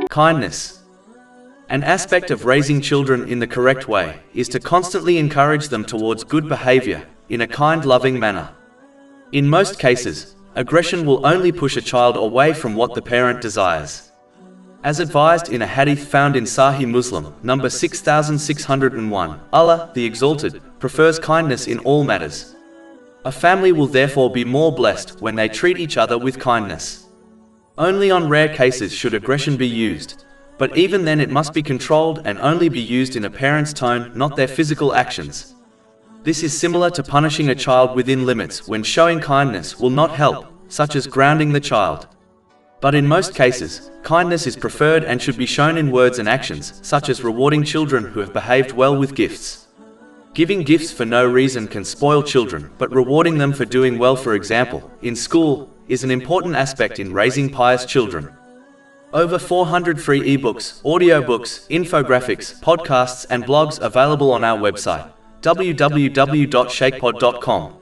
Kindness. An aspect of raising children in the correct way is to constantly encourage them towards good behavior in a kind, loving manner. In most cases, aggression will only push a child away from what the parent desires. As advised in a hadith found in Sahih Muslim, number 6601, Allah, the Exalted, prefers kindness in all matters. A family will therefore be more blessed when they treat each other with kindness. Only on rare cases should aggression be used, but even then it must be controlled and only be used in a parent's tone, not their physical actions. This is similar to punishing a child within limits when showing kindness will not help, such as grounding the child. But in most cases, kindness is preferred and should be shown in words and actions, such as rewarding children who have behaved well with gifts. Giving gifts for no reason can spoil children, but rewarding them for doing well, for example, in school, is an important aspect in raising pious children. Over 400 free ebooks, audiobooks, infographics, podcasts and blogs available on our website, www.shakepod.com.